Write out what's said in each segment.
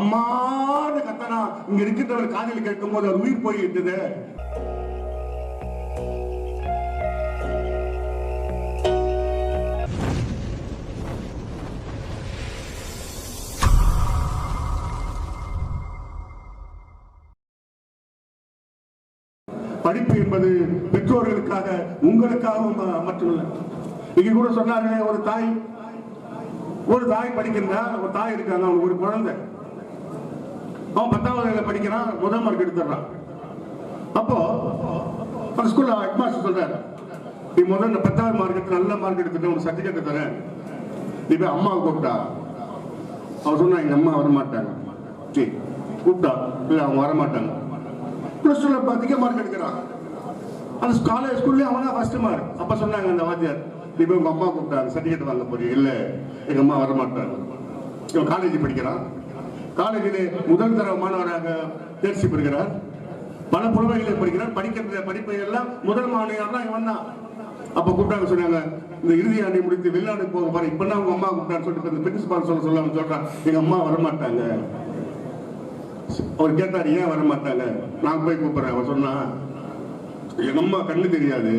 அம்மான்னு கத்தனா இங்க இருக்கின்றவர் காதில் கேட்கும் போது அவர் உயிர் போயிட்டது. படிப்பு என்பது பெற்றோர்களுக்காக உங்களுக்காகவும் மட்டுமல்ல. இங்க கூட சொன்னார்களே, ஒரு தாய் படிக்கிறா, ஒரு தாய் இருக்காங்க, அவனுக்கு ஒரு குழந்தை, அவன் 10வது படிக்கிறான், முதல் மார்க் எடுத்துறான். அப்போ அந்த ஸ்கூல்ல ஹெட்மாஸ்டர் சொல்றாரு, நீ முதல்ல 10வது மார்க் எடுத்து நல்ல மார்க் எடுத்துட்டு ஒரு சர்டிபிகேட் தரேன், நீ போய் அம்மாவை கூப்பிட்டா. அவன் சொன்னா எங்க அம்மா வரமாட்டாங்க. கூப்பிட்டா இல்ல அவங்க வரமாட்டாங்க. பிளஸ் 2ல அதிக மார்க் எடுக்கிறான். அந்த காலேஜ் ஸ்கூல்ல அவன் தான் ஃபர்ஸ்ட் மார்க். அப்ப சொன்னாங்க அந்த வாத்தியார், நீ போய் உங்க அம்மா கூப்பிட்டாங்க சர்டிபிகேட் வாங்க போறீங்க. இல்ல எங்க அம்மா வரமாட்டாங்க. இவன் காலேஜ் படிக்கிறான். காலேஜிலே முதல் தர மாணவராக தேர்ச்சி பெறுகிறார். பல புலமைகளை படிக்கிறார். படிக்கிற படிப்பை எல்லாம் முதல் மாணவர் தான் இவன் தான். அப்ப கூப்பிட்டாங்க, சொன்னாங்க இந்த இறுதி ஆண்டை முடித்து வெளிநாடு போக பாரு, இப்ப உங்க அம்மா கூப்பிட்டான்னு சொல்லிட்டு அந்த பிரின்சிபால் சொல்ல சொல்றான், எங்க அம்மா வரமாட்டாங்க. அவர் கேட்டார், ஏன் வரமாட்டாங்க? நான் போய் கூப்பிடுறேன். அவன் சொன்னா, எங்க அம்மா கண்ணு தெரியாது.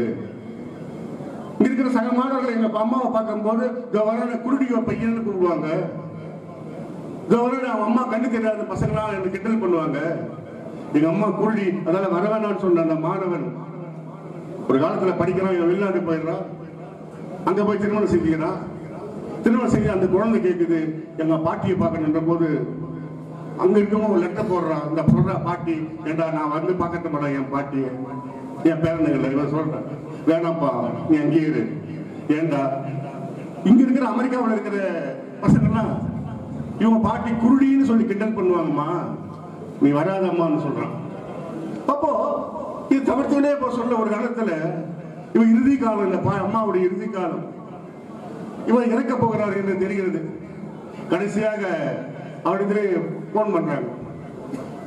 இங்க இருக்கிற சக மாணவர்கள் எங்க அம்மாவை பார்க்கும் போது குருடியோ பையன்னு கூப்பிடுவாங்க. அவன் அம்மா கண்ணு தெரியாத பசங்களா எனக்கு கிண்டல் பண்ணுவாங்க. எங்க அம்மா குருடி, அதனால வர வேணாம்னு சொன்ன அந்த மாணவன் ஒரு காலத்துல படிக்கிறான், வெளிநாடு போயிடுறான். அங்க போய் திருமணம் செஞ்சுக்கிறான். திருமணம் செஞ்சு அந்த குழந்தை கேட்குது, எங்க பாட்டியை பார்க்கணுன்ற போது அங்க இருக்கவங்க ஒரு லெட்டர் போடுறான். இந்த சொல்ற பாட்டி, ஏண்டா நான் வந்து பார்க்கட்ட மாட்டேன் என் பாட்டிய, என் பேரனுங்களை. இவன் சொல்றேன், வேணாம்ப்பா நீ அங்கேயே இரு. ஏண்டா இங்க இருக்கிற அமெரிக்காவில் இருக்கிற பசங்கள்லாம் இவங்க பாட்டி குருடின்னு சொல்லி கிண்டல் பண்ணுவாங்கம்மா, நீ வராதம்மான்னு சொல்றான். அப்போ இது தவிர்த்துனே இப்போ சொல்ல ஒரு காலத்துல இவன் இறுதி காலம் இல்ல, அம்மாவுடைய இறுதி காலம், இவன் இறக்க போகிறார் என்று தெரிகிறது. கடைசியாக அவரிடத்திலே போன் பண்றாங்க.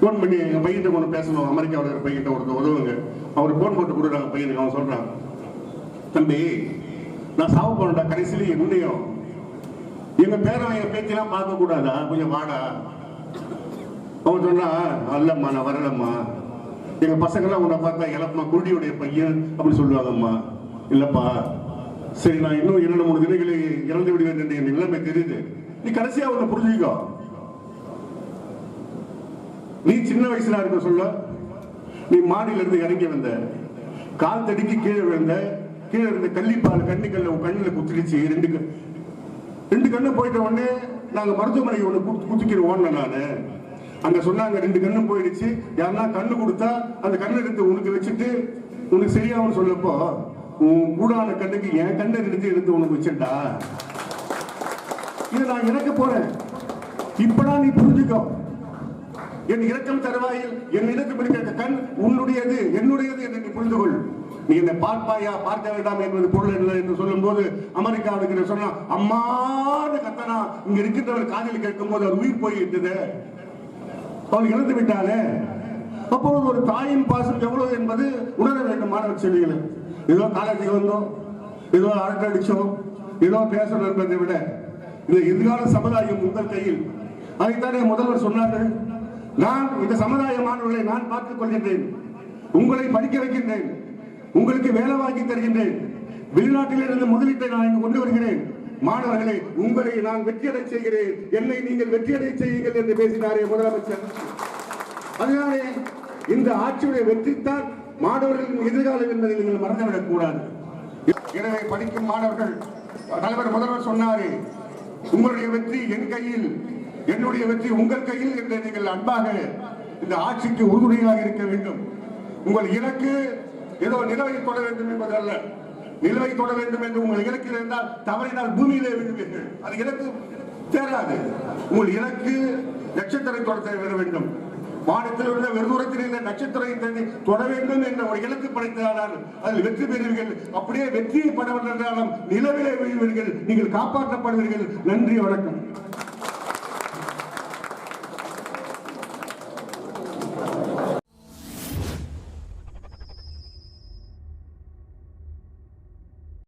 போன் பண்ணி எங்க பையன்கிட்ட கொண்டு பேசணும், அமெரிக்காவில் இருக்கிற பையன்கிட்ட ஒருத்தர் உதவுங்க. அவர் போன் போட்டு கொடுக்குறாங்க பையனுக்கு. அவன் சொல்றான், தம்பி நான் சாவ போனடா, கடைசியில என்னையும் எங்க பேரன் என் பேச்செல்லாம் பார்க்க கூடாதா, கொஞ்சம் வாடா. அவன் சொன்னா, அல்லம்மா நான் வரலம்மா, எங்க பசங்கெல்லாம் உன்னை பார்த்தா இழப்பமா குருடியுடைய பையன் அப்படி சொல்லுவாங்கம்மா. இல்லப்பா சரி, நான் இன்னும் 2-3 தினங்களை இறந்து விடுவேன் என்று என் நிலைமை தெரியுது. நீ கடைசியா உன்னை புரிஞ்சுக்கோ. நீ சின்ன வயசுல இருக்க சொல்ல, நீ மாடியில இருந்து இறங்கி வந்த, கால் தடிக்கு கீழே விழுந்த, கீழே இருந்த கள்ளிப்பால் கண்ணுக்கல்ல உன் கண்ணுல குத்திடுச்சு. ரெண்டு கண்ணு போயிட்ட உடனே நாங்க மருத்துவமனைக்கு ஒண்ணு குத்திக்கிறோம். நானு அங்க சொன்னாங்க 2 கண்ணும் போயிடுச்சு, யாருன்னா கண்ணு கொடுத்தா அந்த கண்ணு எடுத்து உனக்கு வச்சுட்டு உனக்கு சரியாகும் சொல்லப்போ, உன் கூடான கண்ணுக்கு என் கண்ணை எடுத்து உனக்கு வச்சுட்டா. இதை நான் இறக்க போறேன், இப்பதான் நீ புரிஞ்சுக்கோ. என் இரக்கம் தருவாயில் என் இனத்துக்கு இருக்கிற கண் உன்னுடையது என்னுடையது என்று நீ புரிந்து கொள். நீ என்னை பார்ப்பாயா, பார்க்க வேண்டாம் என்பது பொருள் இல்லை என்று சொல்லும் போது அமெரிக்காவுக்கு சொன்னா, அம்மான்னு கத்தனா இங்க இருக்கின்றவர் காதில் கேட்கும் போது அவர் உயிர் போயிட்டது, அவள் இறந்து விட்டாலே. அப்பொழுது ஒரு தாயின் பாசம் எவ்வளவு என்பது உணர வேண்டும். மாணவர் செல்விகளை ஏதோ காலேஜுக்கு வந்தோம், ஏதோ அரட்டை அடிச்சோம், ஏதோ பேசணும் என்பதை விட இந்த எதிர்கால சமுதாயம் உங்கள் கையில். அதைத்தானே முதல்வர் சொன்னார்கள், நான் இந்த சமுதாய மாணவர்களை நான் பார்த்துக் கொள்கின்றேன், உங்களை படிக்க வைக்கின்றேன், உங்களுக்கு வேலை வாங்கி தருகின்றேன், வெளிநாட்டில் இருந்து முதலீட்டை நான் இங்கு கொண்டு வருகிறேன், மாணவர்களை உங்களை நான் வெற்றியடை செய்கிறேன், என்னை நீங்கள் வெற்றியடை செய்யுங்கள் என்று பேசினாரே முதலமைச்சர். அதனாலே இந்த ஆட்சியுடைய வெற்றித்தான் மாணவர்களின் எதிர்காலம் என்பதை நீங்கள் மறந்துவிடக் கூடாது. எனவே படிக்கும் மாணவர்கள், தலைவர் முதல்வர் சொன்னாரே, உங்களுடைய வெற்றி என் கையில், என்னுடைய வெற்றி உங்கள் கையில் என்று நீங்கள் அன்பாக இந்த ஆட்சிக்கு உறுதுணையாக இருக்க வேண்டும். உங்கள் இலக்கு ஏதோ நிலவை தொட வேண்டும் என்பது அல்ல. நிலவை தொட வேண்டும் என்று உங்கள் இலக்கு இருந்தால் தவறினால் பூமியிலே விழுவீர்கள். அது இலக்கு தேராது. உங்கள் இலக்கு நட்சத்திரை தொட வேண்டும். வானத்தில் உள்ள வெறுதூரத்தில் உள்ள நட்சத்திரத்தை தொட வேண்டும் என்ற ஒரு இலக்கு படைத்தால் அதில் வெற்றி பெறுவீர்கள். அப்படியே வெற்றியை படவில்லை என்றாலும் நிலவிலே விழுவீர்கள், நீங்கள் காப்பாற்றப்படுவீர்கள். நன்றி, வணக்கம்.